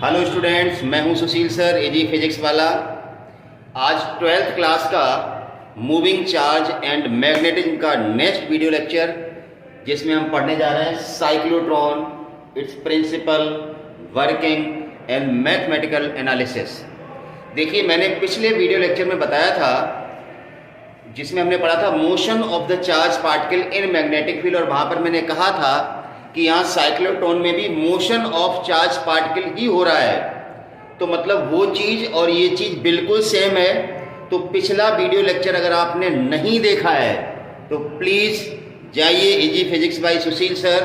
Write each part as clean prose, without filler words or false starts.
Hello students, मैं हूं सुशील sir, एजी physics वाला। आज 12th क्लास का मूविंग चार्ज एंड मैग्नेटिज्म का नेक्स्ट वीडियो लेक्चर, जिसमें हम पढ़ने जा रहे हैं cyclotron, its principle, working and mathematical analysis. देखिए, मैंने पिछले वीडियो लेक्चर में बताया था, जिसमें हमने पढ़ा था motion of the charge particle in magnetic field, और वहाँ पर मैंने कहा था कि यहाँ साइक्लोट्रॉन में भी मोशन ऑफ चार्ज पार्टिकल ही हो रहा है। तो मतलब वो चीज़ और ये चीज़ बिल्कुल सेम है। तो पिछला वीडियो लेक्चर अगर आपने नहीं देखा है तो प्लीज़ जाइए एजी फिजिक्स बाय सुशील सर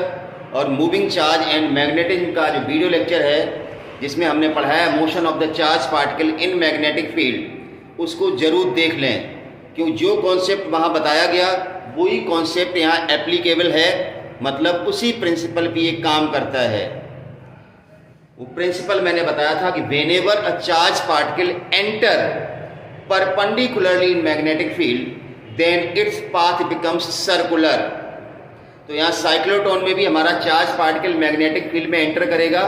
और मूविंग चार्ज एंड मैग्नेटिज्म का जो वीडियो लेक्चर है, जिसमें हमने पढ़ाया motion of the charge particle in magnetic field, उसको ज़रूर देख लें। क्यों, जो कॉन्सेप्ट वहाँ बताया गया वही कॉन्सेप्ट यहाँ एप्लीकेबल है, मतलब उसी प्रिंसिपल पे ये काम करता है। वो प्रिंसिपल मैंने बताया था कि whenever a charge particle enter perpendicularly in magnetic field then its path becomes circular. तो यहाँ साइक्लोट्रॉन में भी हमारा चार्ज पार्टिकल मैग्नेटिक फील्ड में एंटर करेगा,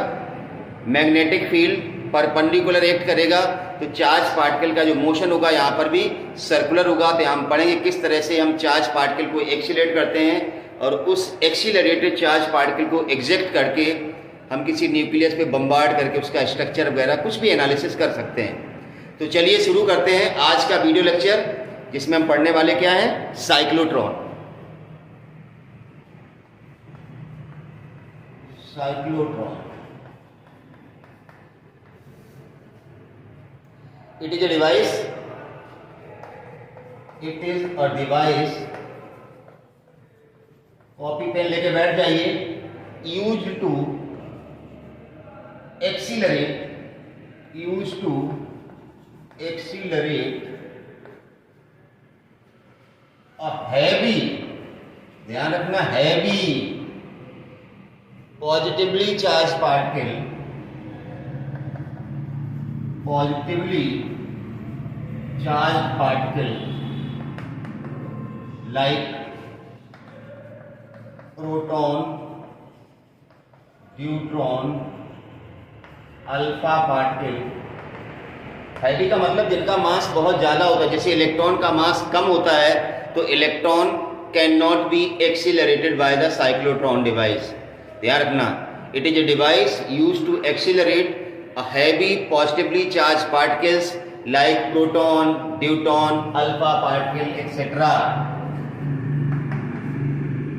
मैग्नेटिक फील्ड परपेंडिकुलर एक्ट करेगा, तो चार्ज पार्टिकल का जो मोशन होगा यहाँ पर भी सर्कुलर होगा। तो हम पढ़ेंगे किस तरह से हम चार्ज पार्टिकल को एक्सीलरेट करते हैं और उस एक्सीलरेटेड चार्ज पार्टिकल को एग्जैक्ट करके हम किसी न्यूक्लियस पे बम्बार्ड करके उसका स्ट्रक्चर वगैरह कुछ भी एनालिसिस कर सकते हैं। तो चलिए शुरू करते हैं आज का वीडियो लेक्चर, जिसमें हम पढ़ने वाले क्या है, cyclotron. Cyclotron it is a device, copy pen लेके बैठ जाइए, used to accelerate a heavy, ध्यान रखना, heavy positively charge particle, like proton, neutron, alpha particle. Heavy का मतलब जिनका मास बहुत ज़्यादा होता है। जैसे इलेक्ट्रॉन का मास कम होता है तो electron can not be accelerated by the cyclotron device. ध्यान रखना, it is a device used to accelerate a heavy positively charge particles like proton, neutron, alpha particle etcetera.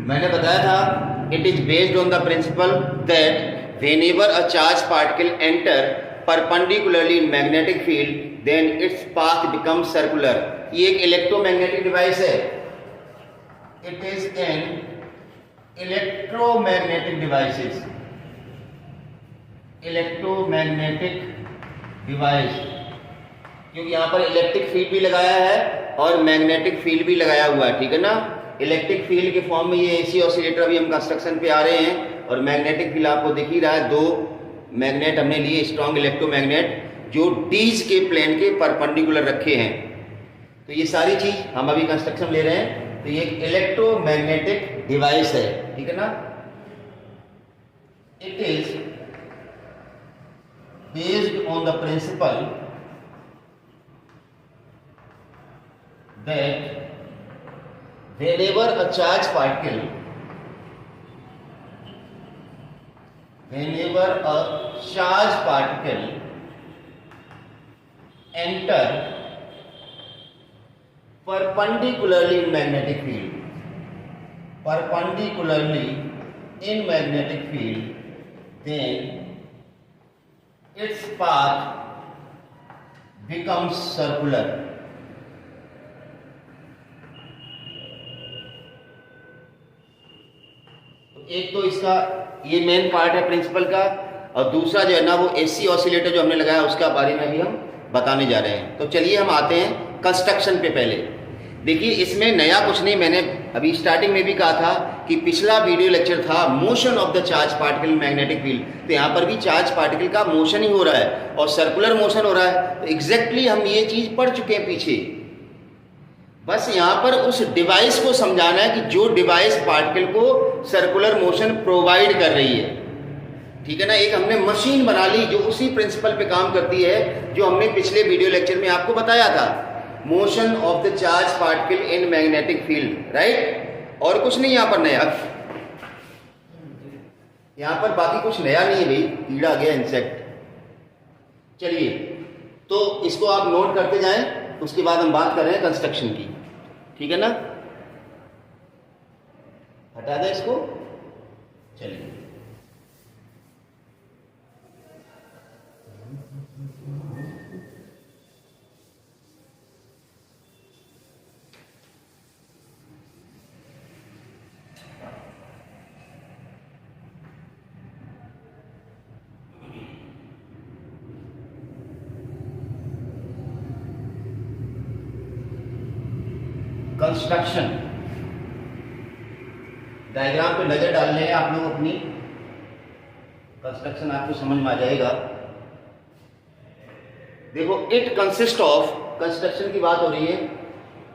मैंने बताया था it is based on the principle that whenever a charge particle enter perpendicularly in magnetic field then its path becomes circular. ये एक electromagnetic device है। It is an electromagnetic device, क्योंकि यहाँ पर electric field भी लगाया है और मैग्नेटिक फील्ड भी लगाया हुआ है, ठीक है ना। इलेक्ट्रिक फील्ड के फॉर्म में ये एसी ऑसिलेटर अभी हम कंस्ट्रक्शन पे आ रहे हैं, और मैग्नेटिक फील्ड आपको दिख ही रहा है। दो मैग्नेट हमने लिए, स्ट्रॉन्ग इलेक्ट्रोमैग्नेट, जो डीज के प्लेन के परपेंडिकुलर रखे हैं। तो ये सारी चीज हम अभी कंस्ट्रक्शन ले रहे हैं। तो ये एक इलेक्ट्रोमैग्नेटिक डिवाइस है, ठीक है ना। It is based on the principle that whenever a charge particle enter perpendicularly in magnetic field, then its path becomes circular। एक तो इसका ये मेन पार्ट है प्रिंसिपल का, और दूसरा जो है ना वो एसी ऑसिलेटर जो हमने लगाया उसका बारे में भी हम बताने जा रहे हैं। तो चलिए हम आते हैं कंस्ट्रक्शन पे। पहले देखिए, इसमें नया कुछ नहीं, मैंने अभी स्टार्टिंग में भी कहा था कि पिछला वीडियो लेक्चर था motion of the charge particle magnetic field. तो यहाँ पर भी चार्ज पार्टिकल का मोशन ही हो रहा है और सर्कुलर मोशन हो रहा है। तो एग्जैक्टली हम ये चीज़ पढ़ चुके हैं पीछे। बस यहाँ पर उस डिवाइस को समझाना है कि जो डिवाइस पार्टिकल को सर्कुलर मोशन प्रोवाइड कर रही है। ठीक है ना। एक हमने मशीन बना ली जो उसी प्रिंसिपल पे काम करती है जो हमने पिछले वीडियो लेक्चर में आपको बताया था, motion of the charge particle in magnetic field, right. और कुछ नहीं यहाँ पर नया, यहाँ पर बाकी कुछ नया नहीं है भाई, कीड़ा गया इंसेक्ट। चलिए तो इसको आप नोट करते जाएं, उसके बाद हम बात कर रहे हैं कंस्ट्रक्शन की, ठीक है ना। हटा दें इसको, चलिए। कंस्ट्रक्शन डायग्राम पे नजर डालने हैं आप लोग अपनी, कंस्ट्रक्शन आपको समझ में आ जाएगा। देखो, इट कंसिस्ट ऑफ, कंस्ट्रक्शन की बात हो रही है,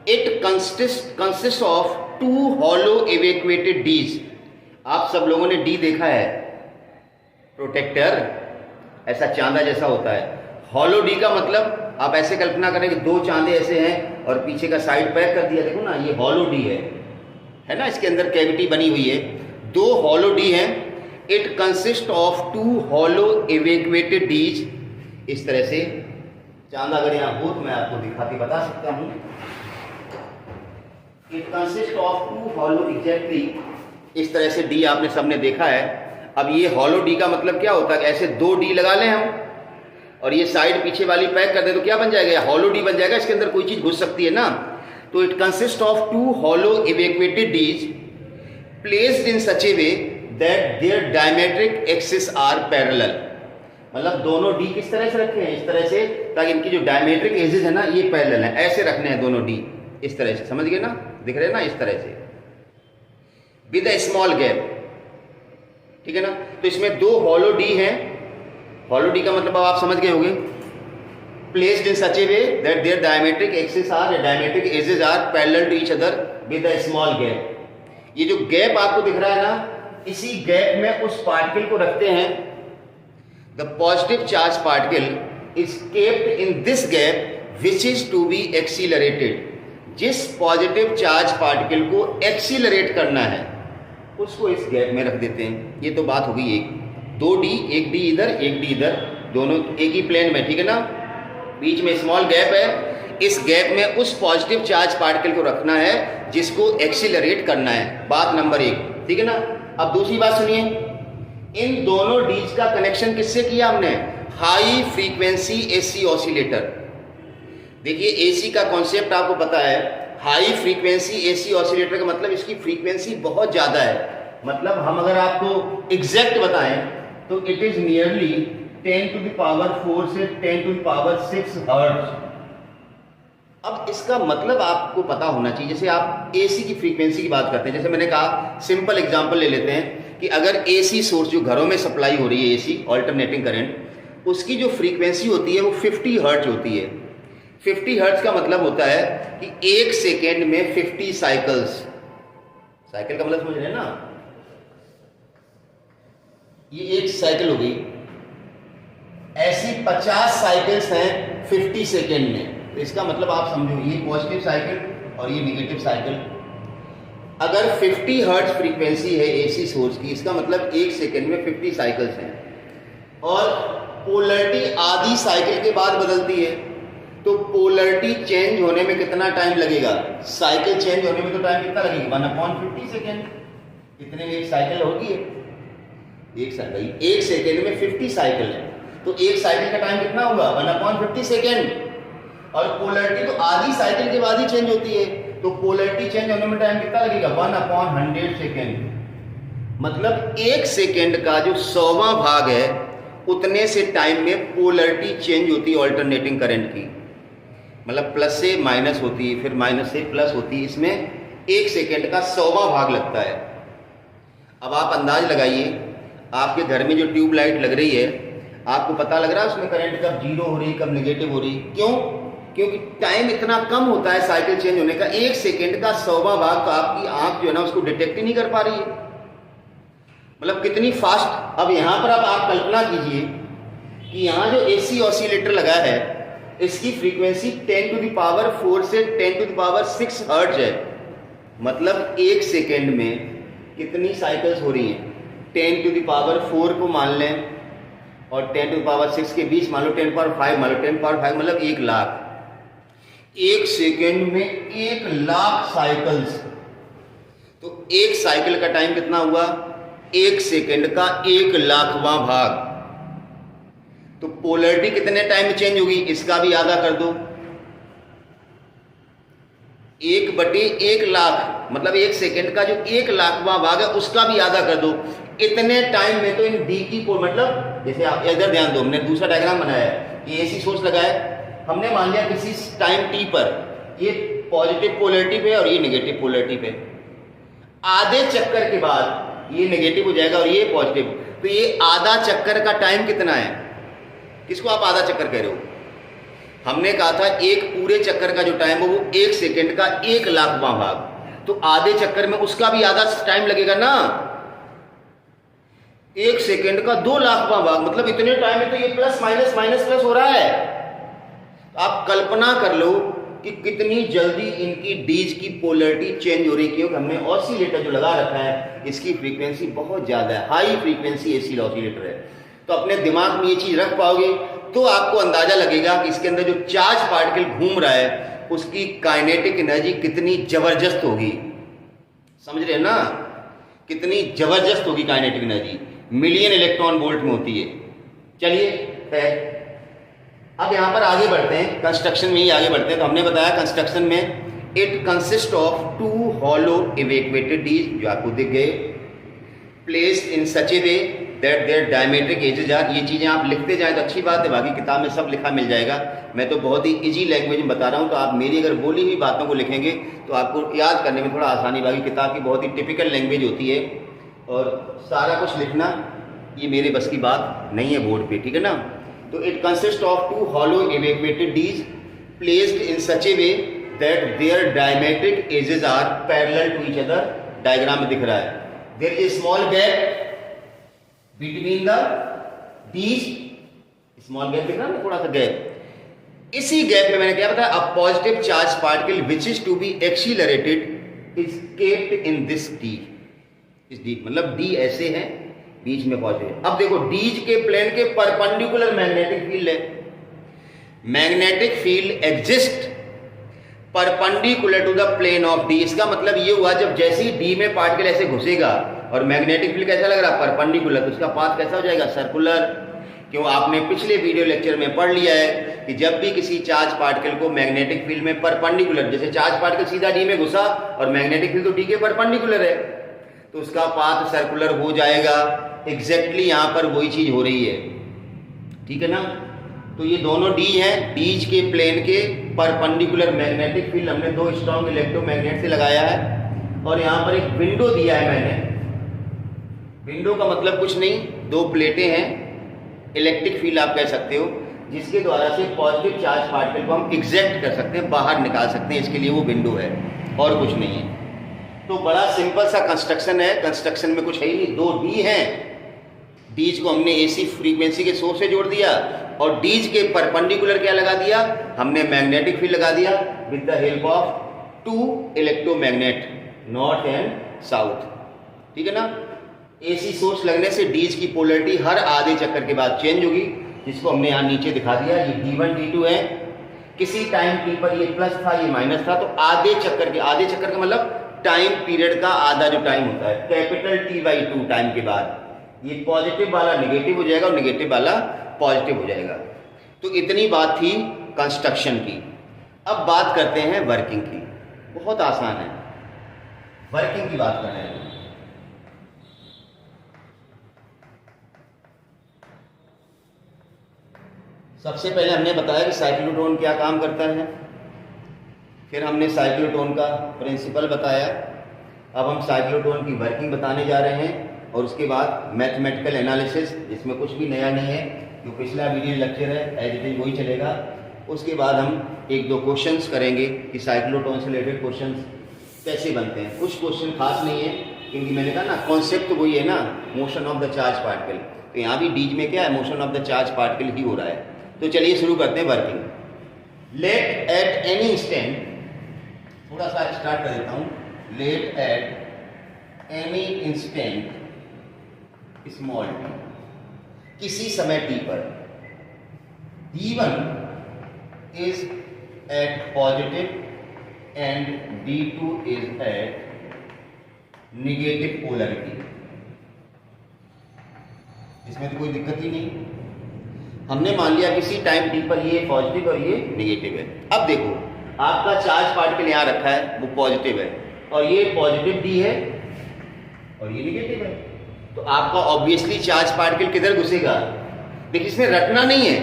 it consist of 2 hollow evacuated dees. आप सब लोगों ने डी देखा है, प्रोटेक्टर, ऐसा चांदा जैसा होता है। हॉलो डी का मतलब आप ऐसे कल्पना करें कि 2 चांदे ऐसे हैं और पीछे का साइड पैक कर दिया, देखो ना, ये हॉलो डी है ना, इसके अंदर कैविटी बनी हुई है, 2 हॉलो डी हैं। It consist of 2 hollow evacuated dees. इस तरह से चांदा अगर यहाँ हो तो मैं आपको दिखा के बता सकता हूँ। It consist of 2 hollow, exactly इस तरह से डी आपने सबने देखा है। अब ये हॉलो डी का मतलब क्या होता है, ऐसे 2 डी लगा लें हम और ये साइड पीछे वाली पैक कर दे तो क्या बन जाएगा, हॉलो डी बन जाएगा। इसके अंदर कोई चीज घुस सकती है ना। तो it consist of 2 hollow evacuated dees placed in such a way that their diametric axis are parallel. मतलब दोनों डी किस तरह से रखे हैं, इस तरह से, ताकि इनकी जो डायमेट्रिक एजेस है ना ये पैरेलल है, ऐसे रखने हैं दोनों डी, इस तरह से, समझ गए ना, दिख रहे हैं ना, इस तरह से, विद अ स्मॉल गैप, ठीक है ना। तो इसमें 2 हॉलो डी हैं। हॉलो डी का मतलब अब आप समझ गए होंगे, placed in such a way that their diametric axis are, diametric edges are parallel to each other with a small gap. ये जो गैप आपको दिख रहा है ना, इसी गैप में उस पार्टिकल को रखते हैं। The positive charge particle is kept in this gap which is to be accelerated. जिस पॉजिटिव चार्ज पार्टिकल को एक्सीलरेट करना है उसको इस गैप में रख देते हैं। ये तो बात हो गई एक, 2 डी, एक डी इधर एक डी इधर, दोनों एक ही प्लेन में, ठीक है ना। बीच में स्मॉल गैप है, इस गैप में उस पॉजिटिव चार्ज पार्टिकल को रखना है जिसको एक्सीलरेट करना है। बात नंबर 1, ठीक है ना। अब दूसरी बात सुनिए, इन दोनों डीज का कनेक्शन किससे किया हमने, हाई फ्रीक्वेंसी एसी ऑसिलेटर। देखिए एसी का कॉन्सेप्ट आपको पता है, हाई फ्रीक्वेंसी एसी ऑसिलेटर का मतलब इसकी फ्रीक्वेंसी बहुत ज्यादा है। मतलब हम अगर आपको एग्जैक्ट बताएं तो it is nearly 10 to the power 4 से 10 to the power 6 हर्ट्ज। अब इसका मतलब आपको पता होना चाहिए, जैसे आप एसी की फ्रीक्वेंसी की बात करते हैं, जैसे मैंने कहा सिंपल एग्जांपल ले लेते हैं कि अगर एसी सोर्स जो घरों में सप्लाई हो रही है, एसी अल्टरनेटिंग करंट, उसकी जो फ्रीक्वेंसी होती है वो 50 हर्ट्ज होती है। 50 हर्ट्ज का मतलब होता है कि 1 सेकेंड में 50 साइकिल्स, साइकिल का मतलब समझ रहे हैं ना, ये 1 साइकिल हो गई, ऐसी 50 साइकिल्स हैं 50 सेकेंड में। तो इसका मतलब आप समझो, ये पॉजिटिव साइकिल और ये नेगेटिव साइकिल। अगर 50 हर्ट्ज फ्रीक्वेंसी है एसी सोर्स की, इसका मतलब 1 सेकेंड में 50 साइकिल्स हैं। और पोलरिटी आधी साइकिल के बाद बदलती है, तो पोलरिटी चेंज होने में कितना टाइम लगेगा, साइकिल चेंज होने में तो टाइम कितना लगेगा, 1/50 सेकेंड। इतने में 1 साइकिल होगी, 1 सेकेंड में 50 साइकिल है, तो 1 साइकिल का टाइम कितना होगा, 1/50 सेकेंड। और पोलरिटी तो आधी साइकिल के बाद ही चेंज होती है, तो पोलरिटी चेंज होने में टाइम कितना लगेगा, 1/100 सेकेंड। मतलब 1 सेकेंड का जो 100वां भाग है उतने से टाइम में पोलरिटी चेंज होती है अल्टरनेटिंग करंट की। मतलब प्लस से माइनस होती है, फिर माइनस से प्लस होती है, इसमें 1 सेकेंड का 100वां भाग लगता है। अब आप अंदाज लगाइए, आपके घर में जो ट्यूब लाइट लग रही है, आपको पता लग रहा है उसमें करंट कब 0 हो रही, कब नेगेटिव हो रही, क्यों? क्योंकि टाइम इतना कम होता है साइकिल चेंज होने का, 1 सेकेंड का 100वां भाग तो आपकी आंख जो है ना उसको डिटेक्ट ही नहीं कर पा रही है। मतलब कितनी फास्ट। अब यहाँ पर अब आप कल्पना कीजिए कि यहाँ जो AC ऑसिलेटर लगा है इसकी फ्रीक्वेंसी 10 टू द पावर 4 से 10 टू द पावर 6 हर्ट्ज है। मतलब 1 सेकेंड में कितनी साइकिल्स हो रही हैं? 10 टू द पावर 4 को मान लें और 10 टू द पावर 6 के बीच मान लो 10 पावर 5, मान लो 10 पावर 5 मतलब 1 लाख। 1 सेकेंड में 1 लाख साइकिल्स। तो 1 साइकिल का टाइम कितना हुआ? 1 सेकेंड का 1 लाखवां भाग। तो पोलैरिटी कितने टाइम में चेंज होगी इसका भी आधा कर दो। 1/1 लाख मतलब 1 सेकेंड का जो 1 लाखवां भाग है उसका भी आधा कर दो। इतने टाइम में तो इन डी की मतलब जैसे आप इधर ध्यान दो, हमने दूसरा डायग्राम बनाया है कि AC सोर्स लगाया, हमने मान लिया किसी टाइम t पर ये पॉजिटिव पोलैरिटी पे और ये नेगेटिव पोलैरिटी पे। आधे चक्कर के बाद ये नेगेटिव हो जाएगा और ये पॉजिटिव। तो ये आधा चक्कर का टाइम कितना है? किसको आप आधा चक्कर कह रहे हो? हमने कहा था एक पूरे चक्कर का जो टाइम है वो 1 सेकेंड का 1 लाखवां भाग। तो आधे चक्कर में उसका भी आधा टाइम लगेगा ना। 1 सेकेंड का 2 लाखवां भाग मतलब इतने टाइम में तो ये प्लस माइनस माइनस प्लस हो रहा है। तो आप कल्पना कर लो कि कितनी जल्दी इनकी डीज की पोलैरिटी चेंज हो रही है, क्योंकि हमने ऑसिलेटर जो लगा रखा है इसकी फ्रीक्वेंसी बहुत ज़्यादा है, हाई फ्रीक्वेंसी AC ऑसिलेटर है। तो अपने दिमाग में ये चीज़ रख पाओगे तो आपको अंदाजा लगेगा कि इसके अंदर जो चार्ज पार्टिकल घूम रहा है उसकी काइनेटिक एनर्जी कितनी जबरदस्त होगी। समझ रहे हैं ना? कितनी जबरदस्त होगी kinetic energy, million electron volt में होती है। चलिए है, अब यहाँ पर आगे बढ़ते हैं, कंस्ट्रक्शन में ही आगे बढ़ते हैं। तो हमने बताया कंस्ट्रक्शन में it consist of 2 hollow evacuated dees जो आपको दिख गए, placed in such a way that their diametric edges are. ये चीज़ें आप लिखते जाएं तो अच्छी बात है, बाकी किताब में सब लिखा मिल जाएगा। मैं तो बहुत ही इजी लैंग्वेज में बता रहा हूँ, तो आप मेरी अगर बोली हुई बातों को लिखेंगे तो आपको याद करने में थोड़ा आसानी, बाकी किताब की बहुत ही टिपिकल लैंग्वेज होती है और सारा कुछ लिखना ये मेरे बस की बात नहीं है बोर्ड पे, ठीक है ना। तो it consist of 2 hollow evacuated dees placed in such a way that their diametric edges are parallel to each other. Diagram में दिख रहा है there is small gap between the dees, small gap दिख रहा है ना, थोड़ा सा गैप। इसी गैप में मैंने क्या बताया, a positive charge particle which is to be accelerated is kept in this D. इस डी मतलब डी ऐसे है, बीच में पॉजिटिव। अब देखो डीज के प्लेन के परपेंडिकुलर मैग्नेटिक फील्ड है। Magnetic field exist perpendicular to the plane of D. इसका मतलब ये हुआ जब जैसे ही डी में पार्टिकल ऐसे घुसेगा और मैग्नेटिक फील्ड कैसा लग रहा है? परपेंडिकुलर, तो उसका पाथ कैसा हो जाएगा? सर्कुलर। क्यों? आपने पिछले वीडियो लेक्चर में पढ़ लिया है कि जब भी किसी चार्ज पार्टिकल को मैग्नेटिक फील्ड में परपेंडिकुलर, जैसे चार्ज पार्टिकल सीधा डी में घुसा और मैग्नेटिक फील्ड तो डी के परपेंडिकुलर है, तो उसका पाथ सर्कुलर हो जाएगा। एग्जैक्टली यहाँ पर वही चीज हो रही है, ठीक है ना। तो ये दोनों डी हैं, डीज के प्लेन के परपेंडिकुलर मैग्नेटिक फील्ड हमने 2 स्ट्रॉन्ग इलेक्ट्रोमैग्नेट से लगाया है। और यहाँ पर एक विंडो दिया है मैंने। विंडो का मतलब कुछ नहीं, 2 प्लेटें हैं, इलेक्ट्रिक फील्ड आप कह सकते हो, जिसके द्वारा से पॉजिटिव चार्ज पार्टिकल को हम एग्जैक्ट कर सकते हैं, बाहर निकाल सकते हैं। इसके लिए वो विंडो है और कुछ नहीं है। तो बड़ा सिंपल सा कंस्ट्रक्शन है। कंस्ट्रक्शन में कुछ है ही नहीं, 2 डी हैं। डीज को हमने AC फ्रीक्वेंसी के सोर्स से जोड़ दिया और डीज के परपेंडिकुलर क्या लगा दिया? हमने मैग्नेटिक फील्ड लगा दिया with the help of 2 electromagnet, north and south, ठीक है ना। AC सोर्स लगने से डीज की पोलैरिटी हर आधे चक्कर के बाद चेंज होगी, जिसको हमने यहाँ नीचे दिखा दिया। ये D1 D2 है। किसी टाइम t पर ये प्लस था, ये माइनस था, तो आधे चक्कर का मतलब टाइम पीरियड का आधा जो टाइम होता है, कैपिटल T/2 टाइम के बाद ये पॉजिटिव वाला नेगेटिव हो जाएगा और नेगेटिव वाला पॉजिटिव हो जाएगा। तो इतनी बात थी कंस्ट्रक्शन की। अब बात करते हैं वर्किंग की। बहुत आसान है, वर्किंग की बात कर रहे हैं। सबसे पहले हमने बताया कि साइक्लोट्रॉन क्या काम करता है, फिर हमने साइक्लोट्रॉन का प्रिंसिपल बताया। अब हम साइक्लोट्रॉन की वर्किंग बताने जा रहे हैं और उसके बाद मैथमेटिकल एनालिसिस, जिसमें कुछ भी नया नहीं है, जो पिछला वीडियो लेक्चर है एज इट इज वही चलेगा। उसके बाद हम 1-2 क्वेश्चंस करेंगे कि साइक्लोट्रॉन से रिलेटेड क्वेश्चंस कैसे बनते हैं। कुछ क्वेश्चन खास नहीं है, क्योंकि मैंने कहा ना कॉन्सेप्ट तो वही है ना, motion of the charge particle. तो यहाँ भी डीज में क्या है, motion of the charge particle ही हो रहा है। तो चलिए शुरू करते हैं working. Let at any instant, थोड़ा सा स्टार्ट कर देता हूँ। Let at any instant small t, किसी समय टी पर, D1 is at positive and D2 is at negative polarity. इसमें तो कोई दिक्कत ही नहीं। हमने मान लिया किसी टाइम टी पर ये पॉजिटिव और ये नेगेटिव है। अब देखो आपका चार्ज पार्टिकल यहाँ रखा है, वो पॉजिटिव है और ये पॉजिटिव डी है और ये नेगेटिव है। तो आपका ऑब्वियसली चार्ज पार्टिकल किधर घुसेगा? देखिए इसमें रटना नहीं है,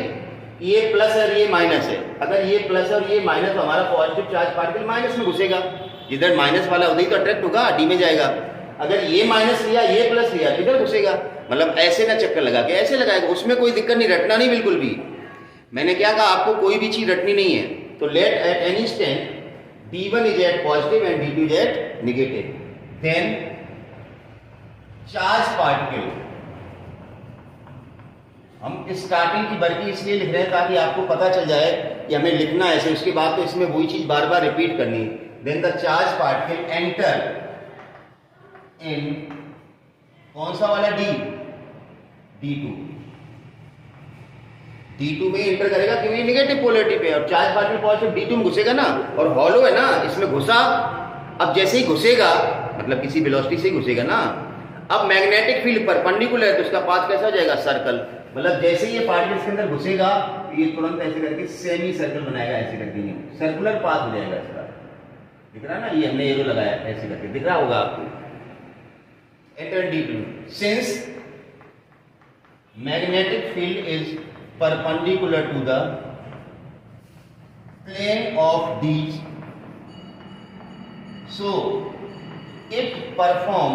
ये प्लस और ये माइनस है। अगर ये प्लस और ये माइनस, तो हमारा पॉजिटिव चार्ज पार्टिकल माइनस में घुसेगा। जिधर माइनस वाला उधर ही तो अट्रैक्ट होगा, डी में जाएगा। अगर ये माइनस लिया, ये प्लस लिया, किधर घुसेगा? मतलब ऐसे ना चक्कर लगा के ऐसे लगाएगा, उसमें कोई दिक्कत नहीं, रटना नहीं बिल्कुल भी। मैंने क्या कहा, आपको कोई भी चीज रटनी नहीं है। तो let at any instant D1 is at positive and D2 is at negative, then charge particle, हम स्टार्टिंग की वर्किंग इसलिए लिख रहे हैं ताकि आपको पता चल जाए कि हमें लिखना ऐसे, उसके बाद तो इसमें वही चीज बार बार रिपीट करनी है। Then the charge particle enter in कौन सा वाला डी? D2। D2 में एंटर करेगा क्योंकि नेगेटिव पोलरिटी पे, और चार्ज पार्टिकल पॉजिटिव D2 में घुसेगा ना, और हॉलो है ना, इसमें घुसा। अब जैसे ही घुसेगा, मतलब किसी वेलोसिटी से ही घुसेगा ना, अब मैग्नेटिक फील्ड परपेंडिकुलर है तो उसका पाथ कैसा हो जाएगा? सर्कल। मतलब जैसे ही ये पार्टिकल इसके अंदर घुसेगा, ये तुरंत ऐसे करके सेमी सर्कल बनाएगा, ऐसे करके सर्कुलर पाथ हो जाएगा इसका। दिख रहा है ना, ये हमने एरो लगाया ऐसे करके, दिख रहा होगा आपको। Enter D2 since magnetic field is perpendicular to the plane of these, so it perform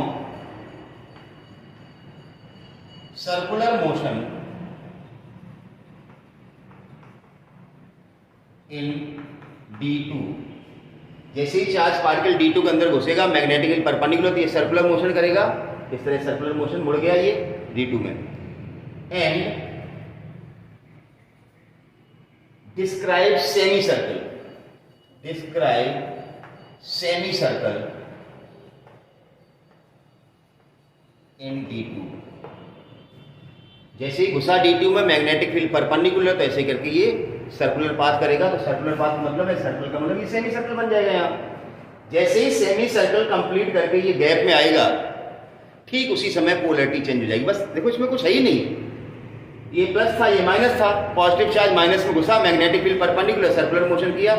circular motion in D2। जैसे ही चार्ज पार्टिकल D2 के अंदर घुसेगा, मैग्नेटिक परपेंडिकुलर, तो ये सर्कुलर मोशन करेगा। इस तरह सर्कुलर मोशन मुड़ गया ये D2 में। And describe semi circle, describe semi circle in D2। जैसे ही घुसा D2 में, मैग्नेटिक फील्ड परपेंडिकुलर, तो ऐसे करके ये सर्कुलर पाथ करेगा। तो सर्कुलर पाथ मतलब है, सर्कल का मतलब ये सेमी सर्कल बन जाएगा यहाँ। जैसे ही सेमी सर्कल कंप्लीट करके ये गैप में आएगा, ठीक उसी समय पोलरिटी चेंज हो जाएगी। बस देखो इसमें कुछ है ही नहीं, ये प्लस था, ये माइनस था, पॉजिटिव चार्ज माइनस में घुसा, magnetic field perpendicular, circular motion किया,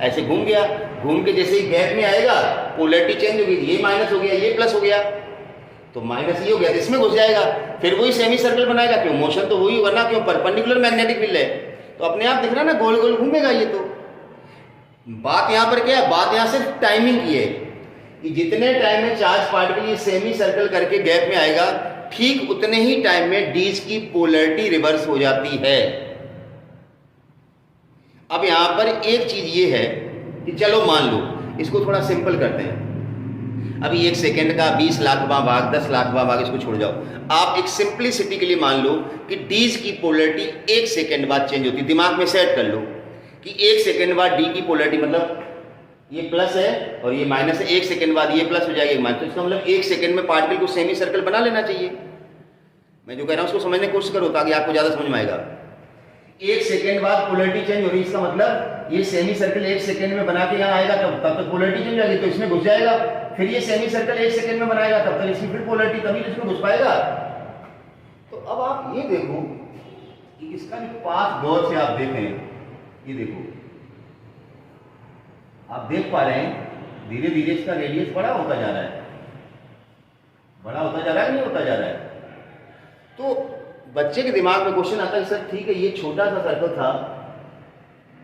ऐसे घूम गया। घूम के जैसे ही गैप में आएगा, पोलरिटी चेंज होगी, ये माइनस हो गया, ये प्लस हो गया, तो माइनस ये हो गया, इसमें घुस जाएगा, फिर वही सेमी सर्कल बनाएगा। क्यों? मोशन तो वही होगा ना, क्यों? परपेंडिकुलर मैग्नेटिक फील्ड है, तो अपने आप दिख रहा है ना, गोल गोल घूमेगा ये। तो बात यहां पर क्या है? बात यहां सिर्फ टाइमिंग की है कि जितने टाइम में चार्ज पार्टिकल ये सेमी सर्कल करके गैप में आएगा, ठीक उतने ही टाइम में डीज की पोलरिटी रिवर्स हो जाती है। अब यहां पर एक चीज ये है कि चलो मान लो, इसको थोड़ा सिंपल करते हैं। अभी 1 सेकेंड का 20 लाखवां भाग, 10 लाखवां भाग, इसको छोड़ जाओ। आप एक सिंपलिसिटी के लिए मान लो कि डीज की पोलरिटी 1 सेकेंड बाद चेंज होती है। दिमाग में सेट कर लो कि 1 सेकेंड बाद डी की पोलरिटी, मतलब ये प्लस है और ये माइनस है, 1 सेकेंड बाद ये प्लस हो जाएगा, माइनस। तो इसका मतलब 1 सेकेंड में पार्टिकल को सेमी सर्कल बना लेना चाहिए। मैं जो कह रहा हूं उसको समझने की कोशिश करो ताकि आपको ज्यादा समझ में आएगा। 1 सेकेंड बाद पोलरिटी चेंज हो रही है, इसका मतलब ये सेमी सर्कल 1 सेकेंड में बना के यहाँ आएगा, तब तक पोलरिटी चेंज हो जाएगी, तो इसमें घुस जाएगा। फिर ये सेमी सर्कल 1 सेकेंड में बनाएगा, तब तक इसकी फिर पोलरिटी, तभी इसमें घुस पाएगा। तो अब आप ये देखो कि इसका जो पाथ गौर से आप देखें, ये देखो आप देख पा रहे हैं धीरे धीरे इसका रेडियस बड़ा होता जा रहा है, बड़ा होता जा रहा है, नहीं होता जा रहा है। तो बच्चे के दिमाग में क्वेश्चन आता है, सर ठीक है ये छोटा सा सर्कल था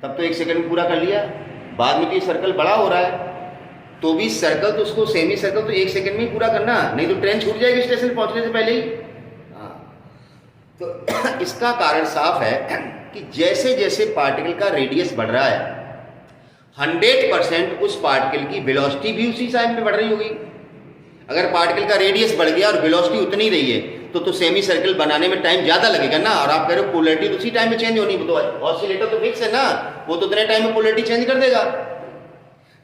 तब तो 1 सेकंड में पूरा कर लिया, बाद में तो ये सर्कल बड़ा हो रहा है, तो भी सर्कल तो उसको सेमी सर्कल तो 1 सेकंड में ही पूरा करना, नहीं तो ट्रेन छूट जाएगी स्टेशन पहुंचने से पहले ही। तो इसका कारण साफ है कि जैसे जैसे पार्टिकल का रेडियस बढ़ रहा है 100% उस पार्टिकल की वेलोसिटी भी उसी टाइम में बढ़ रही होगी। अगर पार्टिकल का रेडियस बढ़ गया और वेलोसिटी उतनी रही है तो सेमी सर्कल बनाने में टाइम ज़्यादा लगेगा ना। और आप कह रहे हो पोलैरिटी तो उसी टाइम में चेंज होनी, तो ऑसिलेटर तो फिक्स है ना, वो तो उतने टाइम में पोलैरिटी चेंज कर देगा।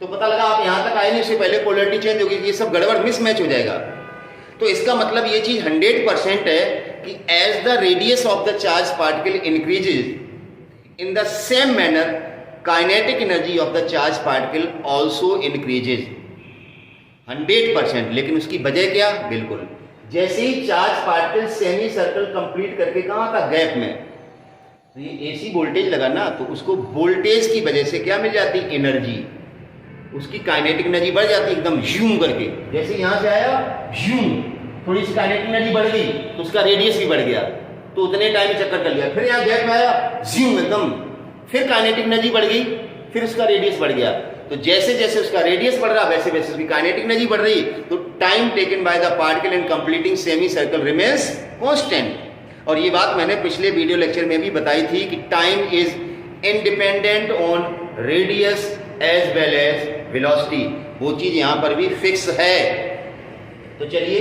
तो पता लगा आप यहाँ तक आए नहीं, उससे पहले पोलैरिटी चेंज होगी, ये सब गड़बड़ मिसमैच हो जाएगा। तो इसका मतलब ये चीज़ 100% है कि as the radius of the charge particle increases in the same manner kinetic energy of the charge particle also increases 100%। लेकिन उसकी वजह क्या? बिल्कुल जैसे ही charge particle semi circle complete करके कहाँ था? गैप में, तो ये एसी वोल्टेज लगा ना, तो उसको वोल्टेज की वजह से क्या मिल जाती? एनर्जी, उसकी काइनेटिक एनर्जी बढ़ जाती एकदम ज़ूम करके। जैसे यहाँ से आया ज़ूम, थोड़ी सी काइनेटिक एनर्जी बढ़ गई तो उसका रेडियस भी बढ़ गया, तो उतने टाइम में चक्कर कर लिया। फिर यहाँ गैप में आया ज़ूम एकदम, फिर काइनेटिक एनर्जी बढ़ गई, फिर उसका रेडियस बढ़ गया। तो जैसे जैसे उसका रेडियस बढ़ रहा वैसे वैसे उसकी काइनेटिक एनर्जी बढ़ रही, तो time taken by the particle in completing semi circle remains constant. और ये बात मैंने पिछले वीडियो लेक्चर में भी बताई थी कि time is independent on radius as well as velocity, वो चीज यहां पर भी फिक्स है। तो चलिए,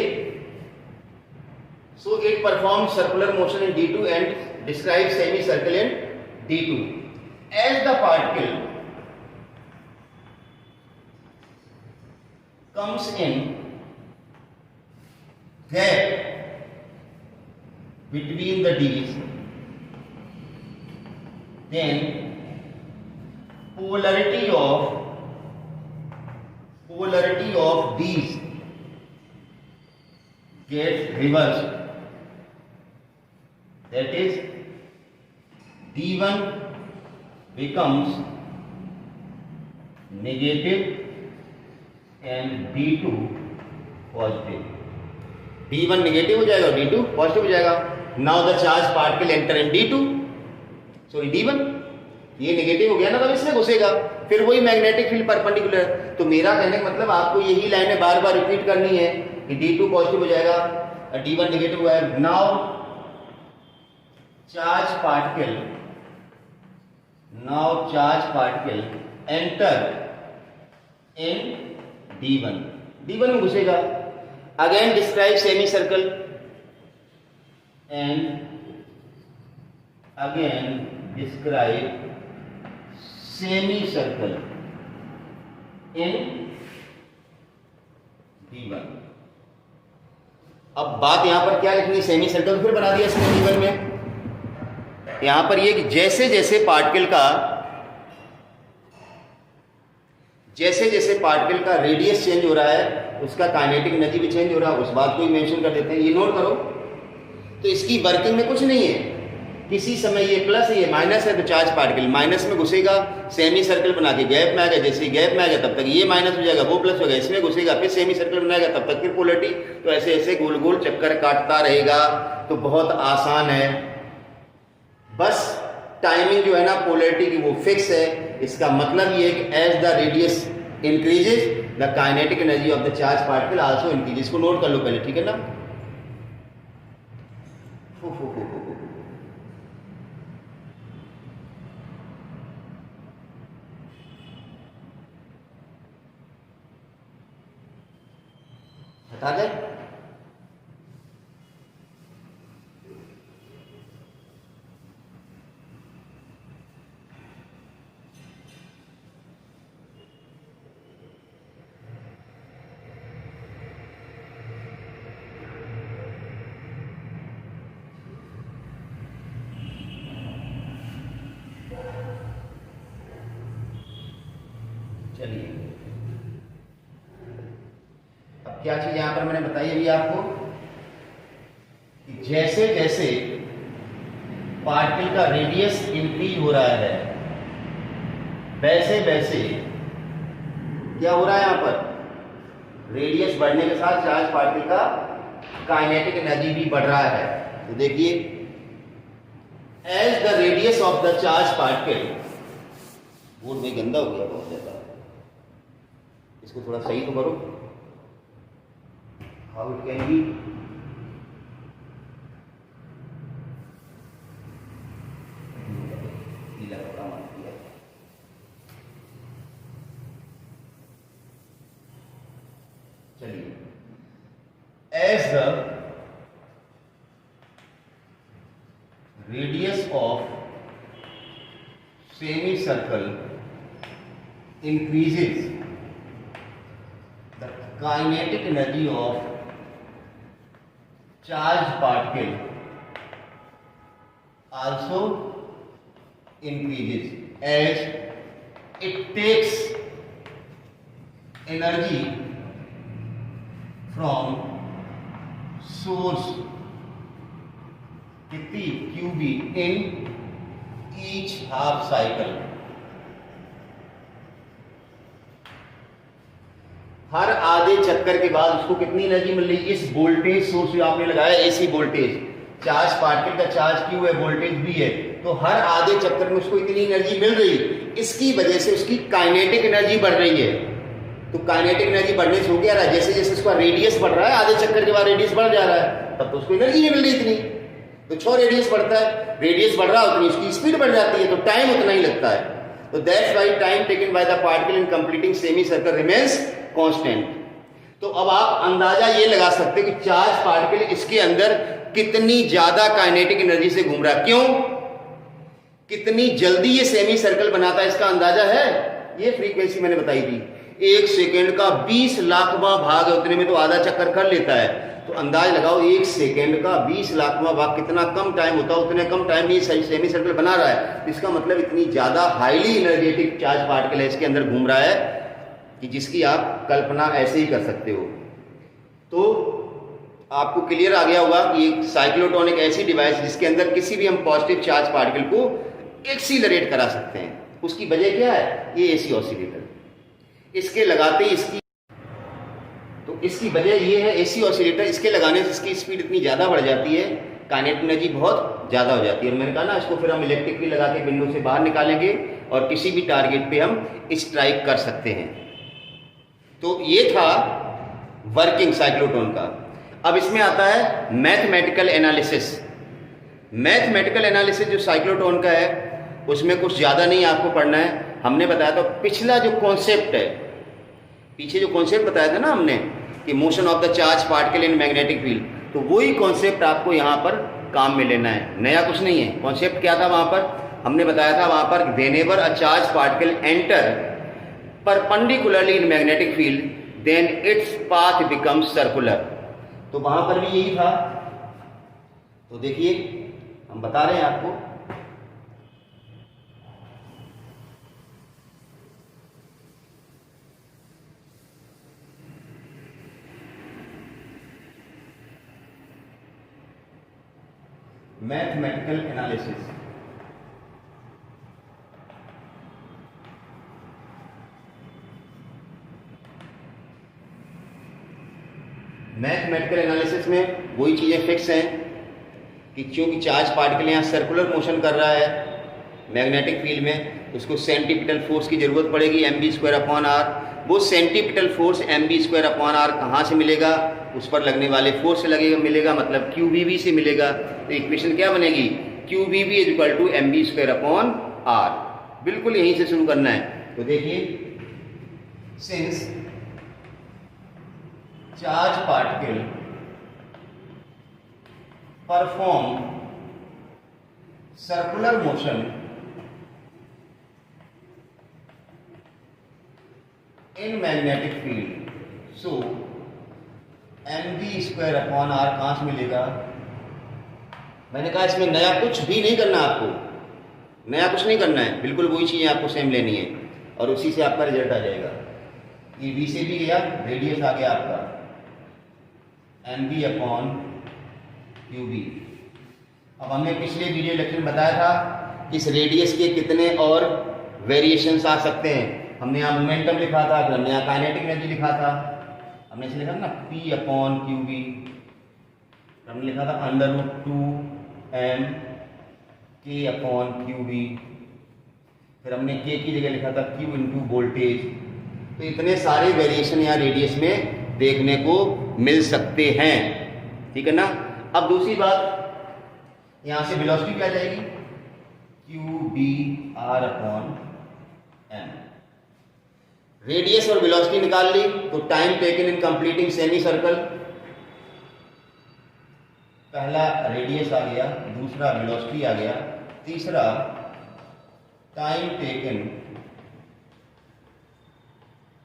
so it perform circular motion in D2 and describe semi circle in D2 as the particle comes in gap between the D's, then polarity of D's gets reversed. That is, D1 becomes negative and D2 positive. D1 negative हो जाएगा और D2 positive हो जाएगा। Now the charge particle enter in D2, sorry D1, ये negative हो गया ना, तब इसमें घुसेगा, फिर वही मैग्नेटिक फील्ड परपेंडिकुलर। तो मेरा कहने का मतलब आपको यही लाइनें बार बार रिपीट करनी है कि D2 पॉजिटिव हो जाएगा और D1 नेगेटिव हुआ है। Now charge particle enter in D1 में घुसेगा। Again describe semi circle and again describe semi circle in D1। अब बात यहां पर क्या लिखनी? सेमी सर्कल फिर बना दिया इसने D1 में। यहां पर ये कि जैसे जैसे पार्टिकल का रेडियस चेंज हो रहा है उसका काइनेटिक एनर्जी भी चेंज हो रहा है, उस बात को ही मेंशन कर देते हैं। ये नोट करो। तो इसकी वर्किंग में कुछ नहीं है, किसी समय ये प्लस है ये माइनस है, तो चार्ज पार्टिकल माइनस में घुसेगा, सेमी सर्कल बना के गैप में आ गया, जैसे गैप में आ गया तब तक ये माइनस हो जाएगा, वो प्लस हो गया, इसमें घुसेगा, फिर सेमी सर्कल बनाएगा, तब तक फिर पोलैरिटी। तो ऐसे ऐसे गोल गोल चक्कर काटता रहेगा। तो बहुत आसान है, बस टाइमिंग जो है ना पोलैरिटी की वो फिक्स है। इसका मतलब ये है कि as the radius increases the kinetic energy of the charge particle also increases. इसको नोट कर लो पहले, ठीक है ना। हटा दे। चलिए, अब क्या चीज यहां पर मैंने बताई अभी आपको कि जैसे जैसे पार्टिकल का रेडियस इंक्रीज हो रहा है वैसे वैसे क्या हो रहा है, यहां पर रेडियस बढ़ने के साथ चार्ज पार्टिकल का काइनेटिक एनर्जी भी बढ़ रहा है। तो देखिए, as the radius of the charge particle, board में गंदा हो गया बहुत ज्यादा, इसको थोड़ा सही तो करो। हाउ इट कैन बी, नीला कपड़ा मार दिया। चलिए, a radius of semicircle increases, the kinetic energy of charged particle also increases as it takes energy from source कितनी QB in each half cycle। हर आधे चक्कर के बाद उसको कितनी एनर्जी मिल रही है? इस वोल्टेज सोर्स जो आपने लगाया एसी वोल्टेज, चार्ज पार्टिकल का चार्ज क्यू है, वोल्टेज भी है, तो हर आधे चक्कर में उसको इतनी एनर्जी मिल रही है। इसकी वजह से उसकी काइनेटिक एनर्जी बढ़ रही है। तो काइनेटिक एनर्जी बढ़ने से हो क्या रहा है? जैसे जैसे उसका रेडियस बढ़ रहा है, आधे चक्कर के बाद रेडियस बढ़ जा रहा है, तब तो उसको एनर्जी नहीं मिल रही इतनी। तो छो रेडियस बढ़ता है, रेडियस बढ़ रहा है उतनी उसकी स्पीड बढ़ जाती है, तो टाइम उतना ही लगता है। तो that's why time taken by the particle in completing semi circle remains constant. तो अब आप अंदाजा ये लगा सकते हैं कि चार्ज पार्टिकल इसके अंदर कितनी ज्यादा काइनेटिक एनर्जी से घूम रहा है। क्यों? कितनी जल्दी ये सेमी सर्कल बनाता है, इसका अंदाजा है? ये फ्रीक्वेंसी मैंने बताई थी, 1 सेकेंड का 20 लाखवां भाग है, उतने में तो आधा चक्कर कर लेता है। तो अंदाज लगाओ 1 सेकेंड का 20 लाखवां भाग कितना कम टाइम होता है, उतने कम टाइम में सेमी सर्कल बना रहा है। इसका मतलब इतनी ज्यादा हाईली एनर्जेटिक चार्ज पार्टिकल है इसके अंदर घूम रहा है कि जिसकी आप कल्पना ऐसे ही कर सकते हो। तो आपको क्लियर आ गया होगा कि एक साइक्लोट्रॉन एक ऐसी डिवाइस जिसके अंदर किसी भी हम पॉजिटिव चार्ज पार्टिकल को एक्सीलरेट करा सकते हैं। उसकी वजह क्या है? ये एसी ऑसिलेटर इसके लगाते ही इसकी, तो इसकी वजह ये है एसी ऑसिलेटर इसके लगाने से इसकी स्पीड इतनी ज़्यादा बढ़ जाती है, काइनेटिक एनर्जी बहुत ज़्यादा हो जाती है। और मैंने कहा ना, इसको फिर हम इलेक्ट्रिक भी लगा के विंडो से बाहर निकालेंगे और किसी भी टारगेट पे हम स्ट्राइक कर सकते हैं। तो ये था वर्किंग साइक्लोट्रॉन का। अब इसमें आता है मैथमेटिकल एनालिसिस। मैथमेटिकल एनालिसिस जो साइक्लोट्रॉन का है उसमें कुछ ज़्यादा नहीं आपको पढ़ना है। हमने बताया था पिछला जो कॉन्सेप्ट है, पीछे जो कॉन्सेप्ट बताया था ना हमने कि motion of the charge particle in magnetic field, तो वही कॉन्सेप्ट आपको यहाँ पर काम में लेना है, नया कुछ नहीं है। कॉन्सेप्ट क्या था वहाँ पर? हमने बताया था वहाँ पर whenever a charge particle enter perpendicularly in magnetic field then its path becomes circular. तो वहाँ पर भी यही था। तो देखिए हम बता रहे हैं आपको, मैथमेटिकल एनालिसिस। मैथमेटिकल एनालिसिस में वही चीज़ें फिक्स हैं कि क्योंकि चार्ज पार्टिकल यहाँ सर्कुलर मोशन कर रहा है मैग्नेटिक फील्ड में, उसको सेंटीपिटल फोर्स की ज़रूरत पड़ेगी mv²/r। वो सेंटीपिटल फोर्स mv²/r कहाँ से मिलेगा? उस पर लगने वाले फोर्स से लगेगा, मिलेगा, मतलब QVB से मिलेगा। तो इक्वेशन क्या बनेगी? QVB = mv²/r। बिल्कुल यहीं से शुरू करना है। तो देखिए, since charge particle perform circular motion इन मैग्नेटिक फील्ड, सो mv²/r कहाँ से मिलेगा? मैंने कहा इसमें नया कुछ भी नहीं करना, आपको नया कुछ नहीं करना है, बिल्कुल वही चीज़ें आपको सेम लेनी है और उसी से आपका रिजल्ट आ जाएगा। ये v से भी गया, रेडियस आ गया आपका mv/qb। अब हमने पिछले वीडियो लेक्चर में बताया था कि इस रेडियस के कितने और वेरिएशंस आ सकते हैं। हमने यहाँ मोमेंटम लिखा था, फिर हमने यहाँ काइनेटिक एनर्जी लिखा था, हमने इसे लिखा था ना p/qb, हमने लिखा था √2m k/qb, फिर हमने k की जगह लिखा था q × वोल्टेज। तो इतने सारे वेरिएशन यहाँ रेडियस में देखने को मिल सकते हैं, ठीक है ना। अब दूसरी बात, यहाँ से वेलोसिटी क्या जाएगी? qb/r/m। रेडियस और वेलोसिटी निकाल ली, तो time taken in completing semi circle पहला रेडियस आ गया, दूसरा वेलोसिटी आ गया, तीसरा time taken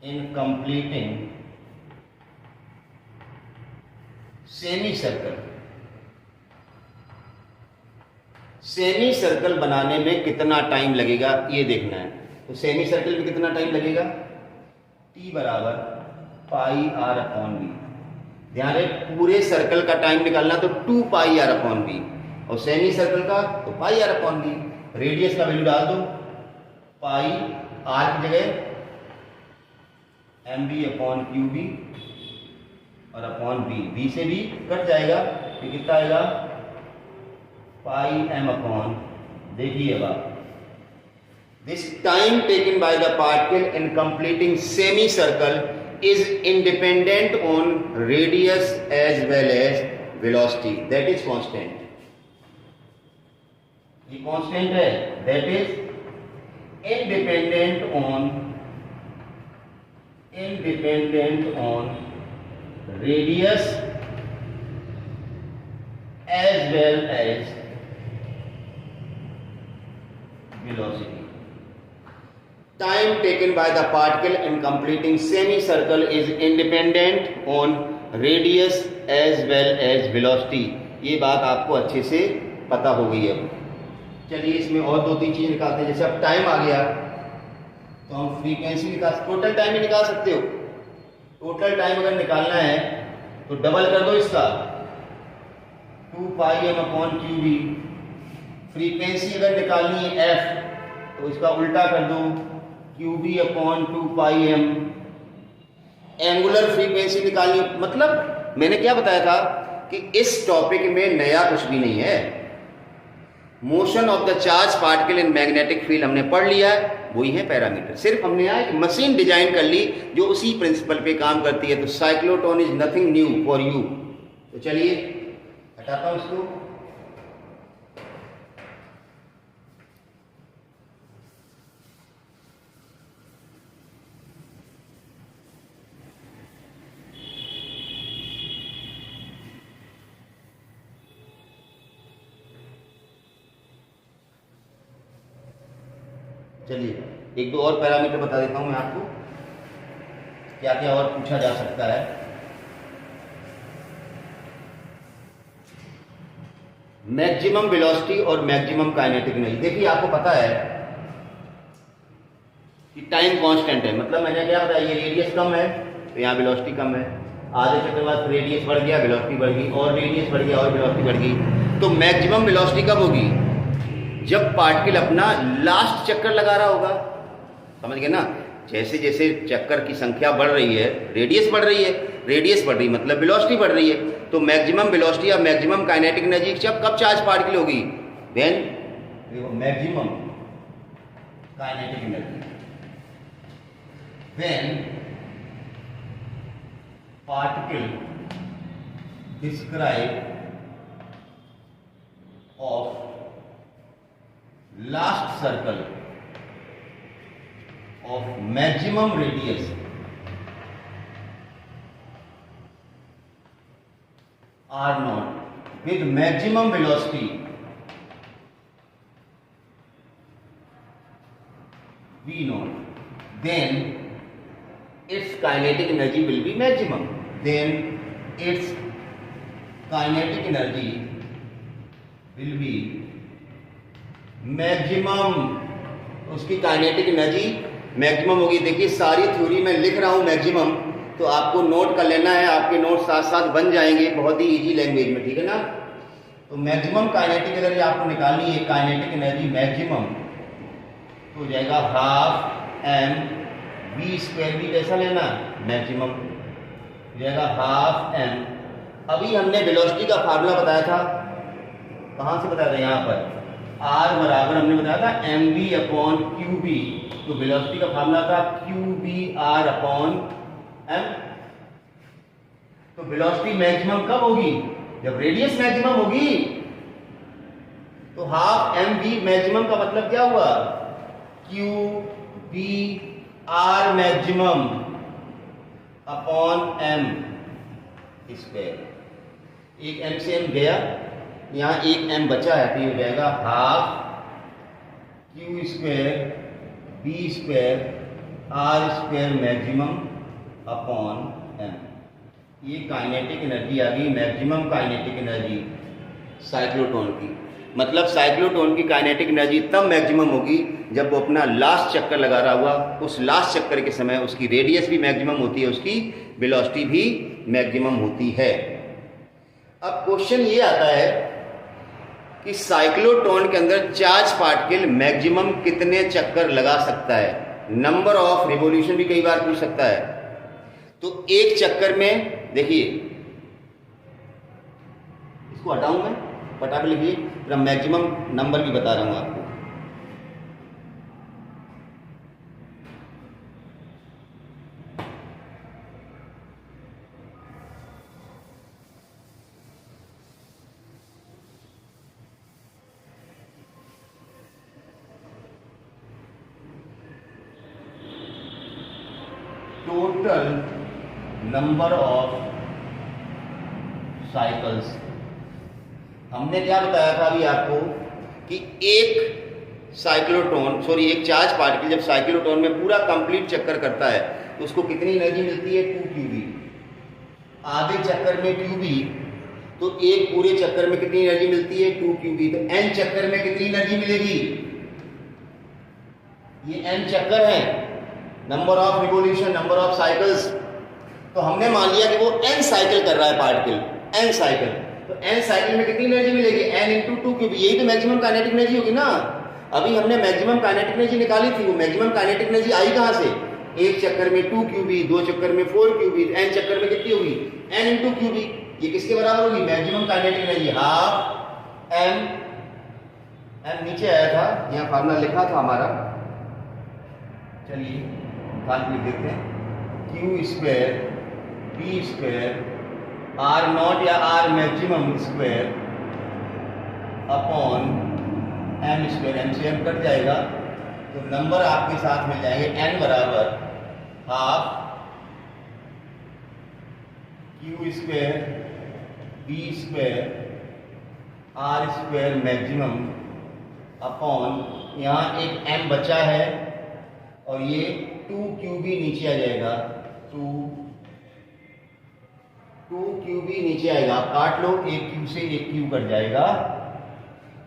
in completing semi circle. Semi circle बनाने में कितना टाइम लगेगा ये देखना है। तो सेमी सर्कल में कितना टाइम लगेगा, T बराबर पाई आर अपॉन बी। ध्यान रहे पूरे सर्कल का टाइम निकालना तो 2 पाई आर अपॉन बी, और सेमी सर्कल का तो pi r upon B. Radius का वैल्यू डाल दो, पाई आर की जगह m B upon q B और अपॉन बी, बी से बी कट जाएगा तो कितना आएगा, पाई एम अपॉन, देखिए अब this time taken by the particle in completing semicircle is independent on radius as well as velocity, that is constant। ये constant है, that is independent on radius as well as velocity। Time taken by the particle in completing semicircle is independent on radius as well as velocity। ये बात आपको अच्छे से पता हो गई है। चलिए इसमें और 2-3 चीज निकालते हैं। जैसे अब टाइम आ गया तो हम फ्रीक्वेंसी निकाल, टोटल टाइम भी निकाल सकते हो। टोटल टाइम अगर निकालना है तो डबल कर दो इसका, 2 pi m upon q B. Frequency अगर निकालनी है एफ तो इसका उल्टा कर दो, q B upon 2 pi m. Angular frequency निकालनी, मतलब मैंने क्या बताया था कि इस टॉपिक में नया कुछ भी नहीं है। Motion of the charge particle in magnetic field हमने पढ़ लिया है, वही है पैरामीटर। सिर्फ हमने यहाँ एक मशीन डिजाइन कर ली जो उसी प्रिंसिपल पे काम करती है। तो cyclotron is nothing new for you. तो चलिए हटाता हूं इसको। चलिए एक दो और पैरामीटर बता देता हूं मैं आपको, क्या क्या और पूछा जा सकता है। मैक्सिमम वेलोसिटी और मैक्सिमम काइनेटिक एनर्जी। देखिए आपको पता है कि टाइम कांस्टेंट है, मतलब मैंने क्या बताया, ये रेडियस कम है तो यहाँ वेलोसिटी कम है। आधे चक्कर बाद रेडियस बढ़ गया, वेलोसिटी बढ़ गई, और रेडियस बढ़ गया और वेलोसिटी बढ़ गई। तो मैक्सिमम वेलोसिटी कब होगी, जब पार्टिकल अपना लास्ट चक्कर लगा रहा होगा। समझ गए ना, जैसे जैसे चक्कर की संख्या बढ़ रही है रेडियस बढ़ रही है, रेडियस बढ़ रही है मतलब वेलोसिटी बढ़ रही है। तो मैक्सिमम वेलोसिटी या मैक्सिमम काइनेटिक एनर्जी जब कब चार्ज पार्टिकल होगी, when maximum kinetic energy, when particle describe of last circle of maximum radius r naught with maximum velocity v naught, then its kinetic energy will be maximum, then its kinetic energy will be maximum. उसकी kinetic energy maximum होगी। देखिए सारी theory में लिख रहा हूं maximum, तो आपको नोट कर लेना है, आपके नोट साथ साथ बन जाएंगे बहुत ही इजी लैंग्वेज में, ठीक है ना। तो मैक्सिमम काइनेटिक एनर्जी आपको निकालनी है, काइनेटिक एनर्जी मैक्सिमम तो हो जाएगा हाफ एम वी स्क्वायर। भी कैसा लेना, मैक्सिमम हो जाएगा हाफ एम। अभी हमने वेलोसिटी का फार्मूला बताया था, कहाँ से बताया था, यहाँ पर आर बराबर हमने बताया था m B upon q B. तो वेलोसिटी का फार्मूला था q B r upon m. तो वेलोसिटी मैक्सिमम कब होगी, जब रेडियस मैक्सिमम होगी। तो हाफ एम बी मैक्सिमम का मतलब क्या हुआ, q B r maximum upon m square. एक एम से एम गया यहाँ एक m बचा है, तो ये हो जाएगा half q square B square are square maximum upon m। ये काइनेटिक एनर्जी आ गई, मैक्सिमम काइनेटिक एनर्जी साइक्लोट्रॉन की। मतलब साइक्लोट्रॉन की काइनेटिक एनर्जी तब मैक्सिमम होगी जब वो अपना लास्ट चक्कर लगा रहा हुआ, उस लास्ट चक्कर के समय उसकी रेडियस भी मैक्सिमम होती है, उसकी वेलोसिटी भी मैक्सिमम होती है। अब क्वेश्चन ये आता है कि साइक्लोट्रॉन के अंदर चार्ज पार्टिकल मैक्सिमम कितने चक्कर लगा सकता है। नंबर ऑफ रिवॉल्यूशन भी कई बार पूछ सकता है। तो एक चक्कर में देखिए, इसको हटाऊं मैं, फटाफट लिखिए, फिर मैक्सिमम नंबर भी बता रहा हूं आपको। टोटल नंबर ऑफ साइकिल्स, हमने क्या बताया था अभी आपको कि एक एक चार्ज पार्टिकल जब साइक्लोट्रॉन में पूरा कंप्लीट चक्कर करता है तो उसको कितनी एनर्जी मिलती है, 2qb। आधे चक्कर में qb, तो एक पूरे चक्कर में कितनी एनर्जी मिलती है, 2qb। तो n चक्कर में कितनी एनर्जी मिलेगी, ये n चक्कर है, number of revolution, number of cycles. तो हमने मान लिया कि वो n साइकिल कर रहा है पार्टिकल, n साइकिल, तो n साइकिल में कितनी एनर्जी मिलेगी, n इंटू 2qb। यही तो मैक्सिमम काइनेटिक एनर्जी होगी ना। अभी हमने मैक्सिमम काइनेटिक एनर्जी निकाली थी, वो मैक्सिमम काइनेटिक एनर्जी आई कहां से, एक चक्कर में 2qb, दो चक्कर में 4qb, n चक्कर में कितनी होगी, n इंटू qb। ये किसके बराबर होगी, maximum kinetic energy half m। m नीचे आया था, यहाँ फार्मूला लिखा था हमारा, चलिए फार्मूला लिख देते हैं, q square b square R not या R maximum square upon m square. M से एम कट जाएगा तो नंबर आपके साथ मिल जाएंगे, n बराबर half q square B square are square maximum upon, यहाँ एक m बचा है और ये 2qb नीचे आ जाएगा, 2qb नीचे आएगा, आप काट लो, एक q से एक q कट जाएगा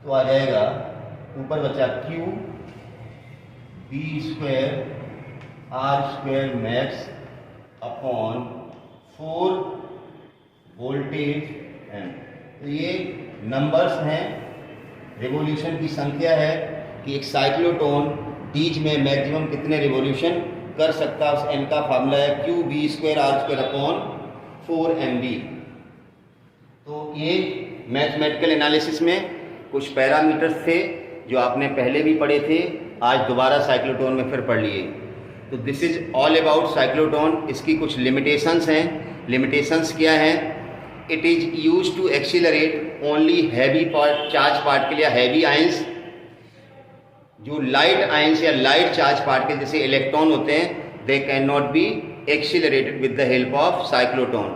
तो आ जाएगा ऊपर बचा q B square are square max upon 4 voltage m। तो ये नंबर्स हैं, रिवॉल्यूशन की संख्या है कि एक साइक्लोट्रॉन बीच में मैक्सिमम कितने रिवॉल्यूशन कर सकता है, उस n का फार्मूला है q B square are square upon 4mb। तो ये मैथमेटिकल एनालिसिस में कुछ पैरामीटर्स थे जो आपने पहले भी पढ़े थे, आज दोबारा साइक्लोट्रॉन में फिर पढ़ लिए। तो this is all about cyclotron. इसकी कुछ लिमिटेशंस हैं। लिमिटेशंस क्या हैं, it is use to accelerate only heavy charge particle या हैवी आयंस। जो लाइट आयंस या लाइट चार्ज पार्टिकल जैसे इलेक्ट्रॉन होते हैं, they can not be accelerated with the help of cyclotron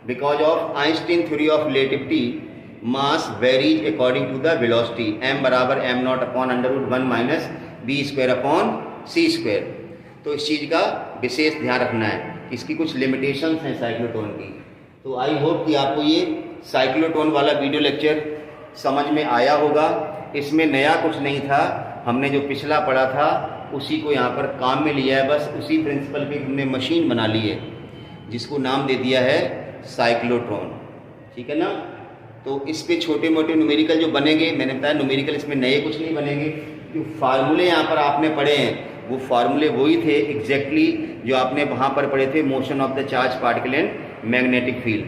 because of Einstein theory of relativity, mass varies according to the velocity, m बराबर m not upon √1 minus b square upon c square. तो इस चीज़ का विशेष ध्यान रखना है, इसकी कुछ limitations हैं साइक्लोट्रॉन की। तो आई होप कि आपको ये साइक्लोट्रॉन वाला वीडियो लेक्चर समझ में आया होगा। इसमें नया कुछ नहीं था, हमने जो पिछला पढ़ा था उसी को यहाँ पर काम में लिया है, बस उसी प्रिंसिपल पे हमने मशीन बना ली है जिसको नाम दे दिया है साइक्लोट्रॉन, ठीक है ना। तो इस पे छोटे मोटे न्यूमेरिकल जो बनेंगे, मैंने बताया न्यूमेरिकल इसमें नए कुछ नहीं बनेंगे, जो फार्मूले यहाँ पर आपने पढ़े हैं वो फार्मूले वही थे एग्जैक्टली जो आपने वहाँ पर पढ़े थे, motion of the charge particle and magnetic field.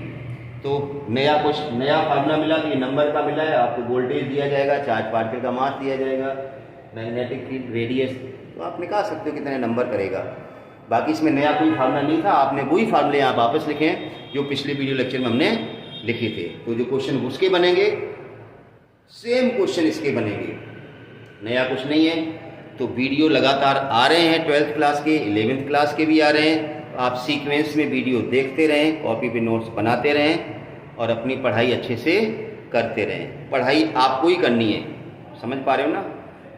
तो कुछ नया फार्मूला मिला, तो ये नंबर का मिला है, आपको वोल्टेज दिया जाएगा, चार्ज पार्टिकल का मास दिया जाएगा, मैग्नेटिक फील्ड रेडियस, तो आप निकाल सकते हो कितने नंबर करेगा। बाकी इसमें नया कोई फार्मूला नहीं था, आपने वही फार्मूले यहाँ वापस लिखे हैं जो पिछले वीडियो लेक्चर में हमने लिखे थे। तो जो क्वेश्चन उसके बनेंगे सेम क्वेश्चन इसके बनेंगे, नया कुछ नहीं है। तो वीडियो लगातार आ रहे हैं, 12th क्लास के, 11th क्लास के भी आ रहे हैं। तो आप सीक्वेंस में वीडियो देखते रहें, कॉपी पे नोट्स बनाते रहें और अपनी पढ़ाई अच्छे से करते रहें। पढ़ाई आपको ही करनी है, समझ पा रहे हो ना?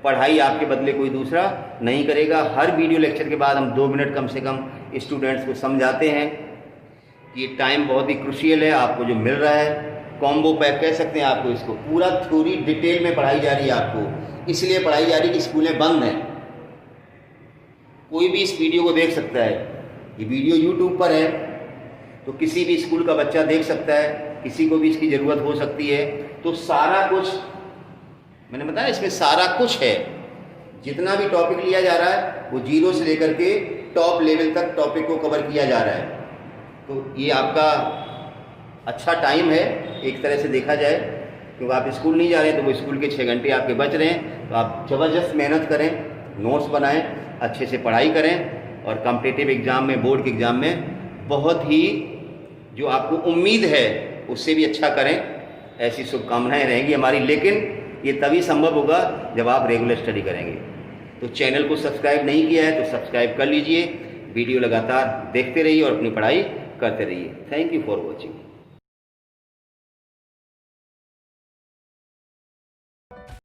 पढ़ाई आपके बदले कोई दूसरा नहीं करेगा। हर वीडियो लेक्चर के बाद हम 2 मिनट कम से कम स्टूडेंट्स को समझाते हैं कि टाइम बहुत ही क्रूशियल है। आपको जो मिल रहा है कॉम्बो पैक कह सकते हैं आपको, इसको पूरा थ्योरी डिटेल में पढ़ाई जा रही है आपको, इसलिए पढ़ाई जा रही है कि स्कूलें बंद हैं। कोई भी इस वीडियो को देख सकता है, ये वीडियो यूट्यूब पर है तो किसी भी स्कूल का बच्चा देख सकता है, किसी को भी इसकी ज़रूरत हो सकती है। तो सारा कुछ मैंने बताया, इसमें सारा कुछ है। जितना भी टॉपिक लिया जा रहा है वो 0 से लेकर के टॉप लेवल तक टॉपिक को कवर किया जा रहा है। तो ये आपका अच्छा टाइम है एक तरह से देखा जाए, क्योंकि आप स्कूल नहीं जा रहे हैं तो वो स्कूल के 6 घंटे आपके बच रहे हैं। तो आप ज़बरदस्त मेहनत करें, नोट्स बनाएं, अच्छे से पढ़ाई करें और कॉम्पिटिटिव एग्ज़ाम में, बोर्ड के एग्ज़ाम में बहुत ही जो आपको उम्मीद है उससे भी अच्छा करें। ऐसी शुभकामनाएं रहेंगी हमारी, लेकिन ये तभी संभव होगा जब आप रेगुलर स्टडी करेंगे। तो चैनल को सब्सक्राइब नहीं किया है तो सब्सक्राइब कर लीजिए, वीडियो लगातार देखते रहिए और अपनी पढ़ाई करते रहिए। Thank you for watching.